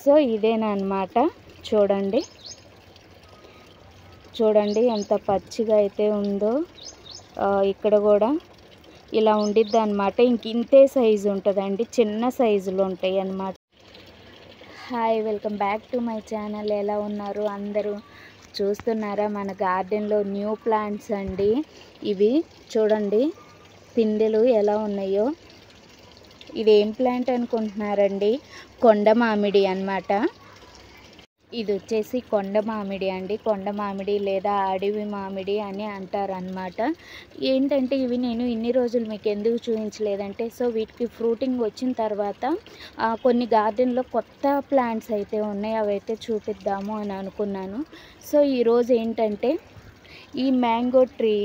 So ఇదేనమాట. చూడండి చూడండి ఎంత పచ్చిగా అయితే ఉందో. ఇక్కడ కూడా ఇలా ఉండిద్ది అనమాట. ఇంతే సైజు ఉంటుందండి, చిన్న సైజులో ఉంటాయి అన్నమాట. Hi, welcome back to my channel. ఎలా ఉన్నారు అందరూ? చూస్తున్నారా మన గార్డెన్లో న్యూ ప్లాంట్స్ అండి. ఇవి చూడండి పిందెలు ఎలా ఉన్నాయో. ఇది ఏం ప్లాంట్ అనుకుంటున్నారండి? కొండ మామిడి అన్నమాట. ఇది వచ్చేసి కొండ మామిడి అండి. కొండ మామిడి లేదా అడవి మామిడి అని అంటారనమాట. ఏంటంటే ఇవి నేను ఇన్ని రోజులు మీకు ఎందుకు చూపించలేదంటే, సో వీటికి ఫ్రూటింగ్ వచ్చిన తర్వాత కొన్ని గార్డెన్లో కొత్త ప్లాంట్స్ అయితే ఉన్నాయి, అవైతే చూపిద్దాము అని అనుకున్నాను. సో ఈరోజు ఏంటంటే ఈ మ్యాంగో ట్రీ,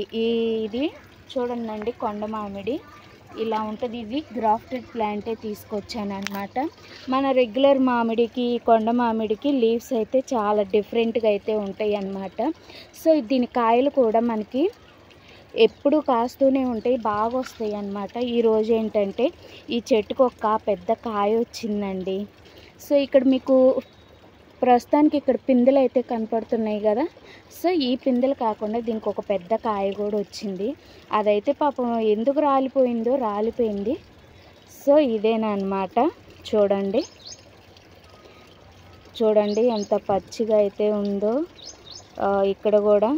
ఇది చూడండి కొండ మామిడి ఇలా ఉంటుంది. ఇది గ్రాఫ్టెడ్ ప్లాంటే తీసుకొచ్చాను అనమాట. మన రెగ్యులర్ మామిడికి కొండ మామిడికి లీవ్స్ అయితే చాలా డిఫరెంట్గా అయితే ఉంటాయి అన్నమాట. సో దీని కాయలు కూడా మనకి ఎప్పుడు కాస్తూనే ఉంటాయి, బాగా వస్తాయి అన్నమాట. ఈరోజు ఏంటంటే ఈ చెట్టుకు ఒక పెద్ద కాయ వచ్చిందండి. సో ఇక్కడ మీకు ప్రస్తుతానికి ఇక్కడ పిందెలు అయితే కనపడుతున్నాయి కదా. సో ఈ పిందెలు కాకుండా దీనికి ఒక పెద్ద కాయ కూడా వచ్చింది. అదైతే పాపం ఎందుకు రాలిపోయిందో రాలిపోయింది. సో ఇదేనమాట. చూడండి చూడండి ఎంత పచ్చిగా అయితే ఉందో. ఇక్కడ కూడా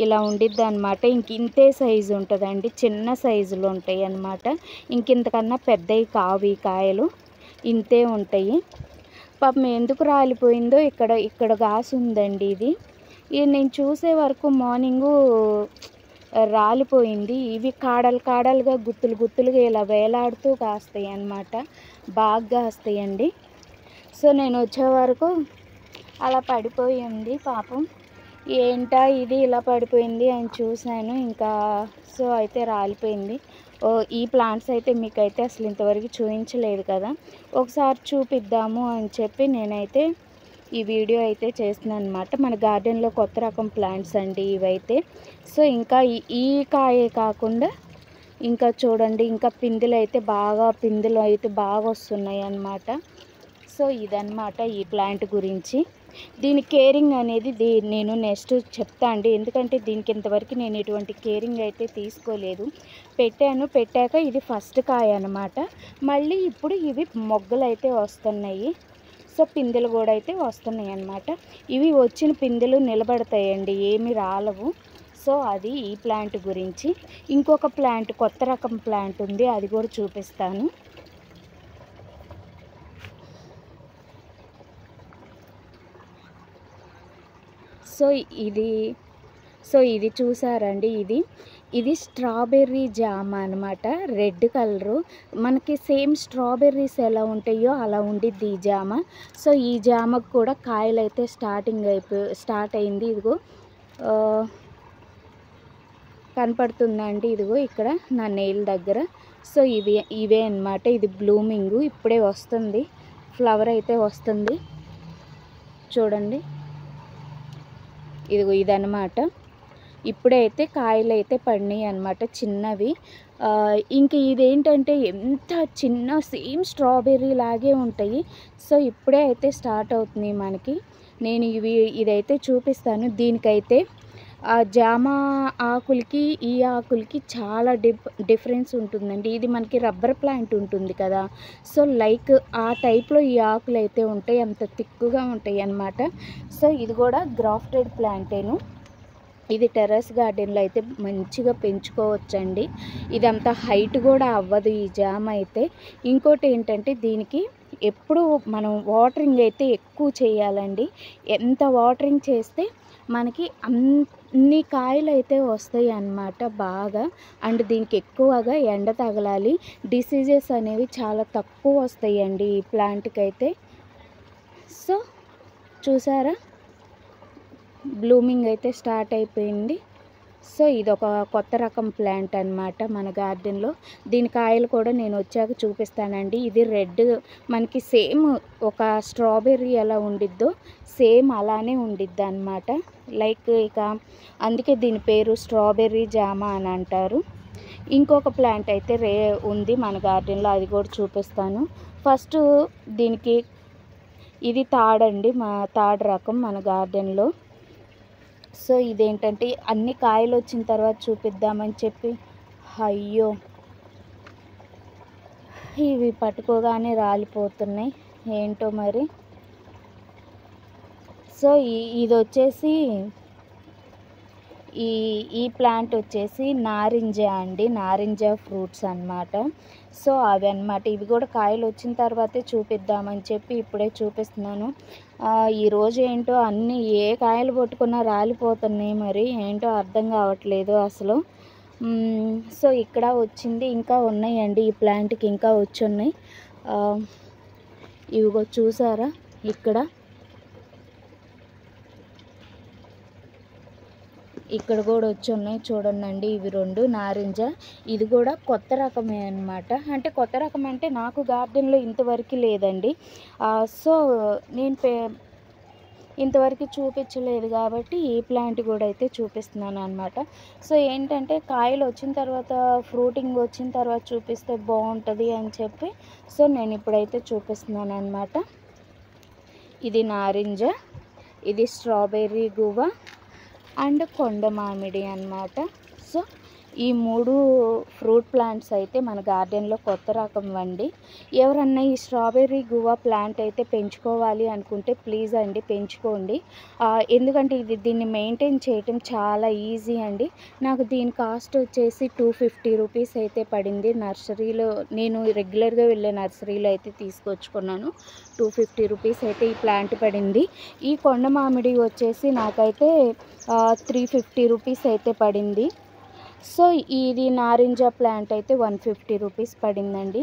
ఇలా ఉండిద్ది అనమాట. ఇంతే సైజు ఉంటుందండి, చిన్న సైజులో ఉంటాయి అన్నమాట. ఇంతకన్నా పెద్దవి కావు ఈ కాయలు, ఇంతే ఉంటాయి. పాపం ఎందుకు రాలిపోయిందో. ఇక్కడ గాసు ఉందండి. ఇది నేను చూసే వరకు మార్నింగు రాలిపోయింది. ఇవి కాడలుగా గుత్తులుగా ఇలా వేలాడుతూ కాస్తాయి అన్నమాట, బాగా కాస్తాయండి. సో నేను వచ్చే వరకు అలా పడిపోయి ఉంది పాపం. ఏంటా ఇది ఇలా పడిపోయింది అని చూశాను, ఇంకా సో అయితే రాలిపోయింది. ఈ ప్లాంట్స్ అయితే మీకైతే అసలు ఇంతవరకు చూపించలేదు కదా, ఒకసారి చూపిద్దాము అని చెప్పి నేనైతే ఈ వీడియో అయితే చేస్తున్నాను అనమాట. మన గార్డెన్లో కొత్త రకం ప్లాంట్స్ అండి ఇవైతే. సో ఇంకా ఈ కాయే కాకుండా ఇంకా చూడండి, ఇంకా పిందెలు అయితే బాగా వస్తున్నాయి అన్నమాట. సో ఇదన్నమాట ఈ ప్లాంట్ గురించి. దీని కేరింగ్ అనేది నేను నెక్స్ట్ చెప్తా అండి, ఎందుకంటే దీనికి ఇంతవరకు నేను ఎటువంటి కేరింగ్ అయితే తీసుకోలేదు. పెట్టాక ఇది ఫస్ట్ కాయ అన్నమాట. మళ్ళీ ఇప్పుడు ఇవి మొగ్గలు అయితే వస్తున్నాయి. సో పిందెలు కూడా అయితే వస్తున్నాయి అన్నమాట. ఇవి వచ్చిన పిందెలు నిలబడతాయండి, ఏమి రాలవు. సో అది ఈ ప్లాంట్ గురించి. ఇంకొక ప్లాంట్, కొత్త రకం ప్లాంట్ ఉంది, అది కూడా చూపిస్తాను. సో ఇది చూసారండి, ఇది స్ట్రాబెర్రీ జామ అనమాట. రెడ్ కలరు, మనకి సేమ్ స్ట్రాబెర్రీస్ ఎలా ఉంటాయో అలా ఉండిద్ది ఈ జామ. సో ఈ జామకు కూడా కాయలు అయితే స్టార్ట్ అయింది. ఇదిగో కనపడుతుందండి, ఇదిగో ఇక్కడ నా నెయిల్ దగ్గర. సో ఇవే అన్నమాట. ఇది బ్లూమింగ్ ఇప్పుడే వస్తుంది, ఫ్లవర్ అయితే వస్తుంది. చూడండి ఇదిగో ఇదన్నమాట. ఇప్పుడైతే కాయలు అయితే పడినాయి అన్నమాట, చిన్నవి. ఇంక ఇదేంటంటే ఎంత చిన్న, సేమ్ స్ట్రాబెర్రీ లాగే ఉంటాయి. సో ఇప్పుడే అయితే స్టార్ట్ అవుతుంది మనకి. నేను ఇదైతే చూపిస్తాను. దీనికైతే ఆ జామ ఆకులకి ఈ ఆకులకి చాలా డిఫరెన్స్ ఉంటుందండి. ఇది మనకి రబ్బర్ ప్లాంట్ ఉంటుంది కదా, సో లైక్ ఆ టైప్లో ఈ ఆకులు అయితే ఉంటాయి, అంత థిక్గా ఉంటాయి అన్నమాట. సో ఇది కూడా గ్రాఫ్టెడ్ ప్లాంటేను. ఇది టెర్రస్ గార్డెన్లో అయితే మంచిగా పెంచుకోవచ్చండి. ఇదంతా హైట్ కూడా అవ్వదు ఈ జామ అయితే. ఇంకోటి ఏంటంటే దీనికి ఎప్పుడు మనం వాటరింగ్ అయితే ఎక్కువ చేయాలండి. ఎంత వాటరింగ్ చేస్తే మనకి అన్ని కాయలు అయితే వస్తాయి అన్నమాట బాగా. అండ్ దీనికి ఎక్కువగా ఎండ తగలాలి, డిసీజెస్ అనేవి చాలా తక్కువ వస్తాయండి ఈ ప్లాంట్కి అయితే. సో చూసారా, బ్లూమింగ్ అయితే స్టార్ట్ అయిపోయింది. సో ఇది ఒక కొత్త రకం ప్లాంట్ అన్నమాట మన గార్డెన్లో. దీని కాయలు కూడా నేను వచ్చాక చూపిస్తానండి. ఇది రెడ్, మనకి సేమ్ ఒక స్ట్రాబెర్రీ ఎలా ఉండిద్దో సేమ్ అలానే ఉండిద్ది అన్నమాట. లైక్ ఇక అందుకే దీని పేరు స్ట్రాబెర్రీ జామ అని అంటారు. ఇంకొక ప్లాంట్ అయితే ఉంది మన గార్డెన్లో, అది కూడా చూపిస్తాను. ఫస్ట్ దీనికి ఇది తాడండి, మా తాడు రకం మన గార్డెన్లో. సో ఇదేంటంటే అన్ని కాయలు వచ్చిన తర్వాత చూపిద్దామని చెప్పి, అయ్యో ఇవి పట్టుకోగానే రాలిపోతున్నాయి ఏంటో మరి. సో ఇది వచ్చేసి ఈ ప్లాంట్ వచ్చేసి నారింజ అండి, నారింజ ఫ్రూట్స్ అన్నమాట. సో అవి అన్నమాట. ఇవి కూడా కాయలు వచ్చిన తర్వాతే చూపిద్దామని చెప్పి ఇప్పుడే చూపిస్తున్నాను. ఈరోజు ఏంటో అన్నీ ఏ కాయలు పట్టుకున్నా రాలిపోతున్నాయి, మరి ఏంటో అర్థం కావట్లేదు అసలు. సో ఇక్కడ వచ్చింది, ఇంకా ఉన్నాయండి ఈ ప్లాంట్కి, ఇంకా వచ్చి ఉన్నాయి. ఇవిగో చూసారా ఇక్కడ కూడా వచ్చి ఉన్నాయి చూడండి. ఇవి 2 నారింజ. ఇది కూడా కొత్త రకమే అన్నమాట. అంటే కొత్త రకం అంటే నాకు గార్డెన్లో ఇంతవరకు లేదండి. సో నేను ఇంతవరకు చూపించలేదు కాబట్టి ఈ ప్లాంట్ కూడా అయితే చూపిస్తున్నాను అన్నమాట. సో ఏంటంటే కాయలు వచ్చిన తర్వాత, ఫ్రూటింగ్ వచ్చిన తర్వాత చూపిస్తే బాగుంటుంది అని చెప్పి సో నేను ఇప్పుడైతే చూపిస్తున్నాను అన్నమాట. ఇది నారింజ, ఇది స్ట్రాబెర్రీ గువ్వ అండ్ కొండ మామిడి అన్నమాట. సో ఈ 3 ఫ్రూట్ ప్లాంట్స్ అయితే మన గార్డెన్లో కొత్త రకం అండి. ఎవరన్నా ఈ స్ట్రాబెర్రీ గువ్వ ప్లాంట్ అయితే పెంచుకోవాలి అనుకుంటే ప్లీజ్ అండి పెంచుకోండి. ఎందుకంటే దీన్ని మెయింటైన్ చేయటం చాలా ఈజీ అండి. నాకు దీని కాస్ట్ వచ్చేసి 250 రూపీస్ అయితే పడింది. నర్సరీలో నేను రెగ్యులర్గా వెళ్ళే నర్సరీలో అయితే తీసుకొచ్చుకున్నాను. 250 రూపీస్ అయితే ఈ ప్లాంట్ పడింది. ఈ కొండ మామిడి వచ్చేసి నాకైతే 350 రూపీస్ అయితే పడింది. సో ఇది నారింజ ప్లాంట్ అయితే 150 రూపీస్ పడిందండి.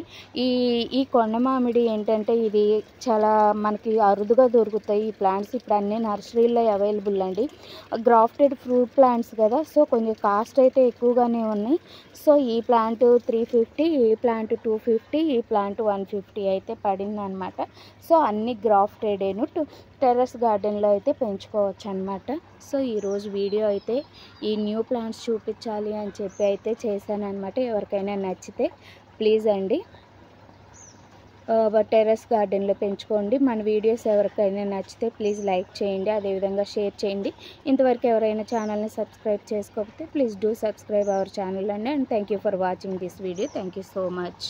ఈ కొండ మామిడి ఏంటంటే ఇది చాలా మనకి అరుదుగా దొరుకుతాయి ఈ ప్లాంట్స్. ఇప్పుడు అన్ని నర్సరీలో అవైలబుల్ అండి. గ్రాఫ్టెడ్ ఫ్రూట్ ప్లాంట్స్ కదా, సో కొంచెం కాస్ట్ అయితే ఎక్కువగానే ఉన్నాయి. సో ఈ ప్లాంట్ 350, ఈ ప్లాంట్ 250, ఈ ప్లాంట్ 150 అయితే పడింది అనమాట. సో అన్ని గ్రాఫ్టెడేను టెర్రస్ గార్డెన్లో అయితే పెంచుకోవచ్చు అనమాట. సో ఈరోజు వీడియో అయితే ఈ న్యూ ప్లాంట్స్ చూపించాలి అని చెప్పి అయితే చేశాను అనమాట. ఎవరికైనా నచ్చితే ప్లీజ్ అండి టెర్రస్ గార్డెన్లో పెంచుకోండి. మన వీడియోస్ ఎవరికైనా నచ్చితే ప్లీజ్ లైక్ చేయండి, అదేవిధంగా షేర్ చేయండి. ఇంతవరకు ఎవరైనా ఛానల్ని సబ్స్క్రైబ్ చేసుకోకపోతే please do subscribe our channel అండి. And thank you for watching this video. Thank you so much.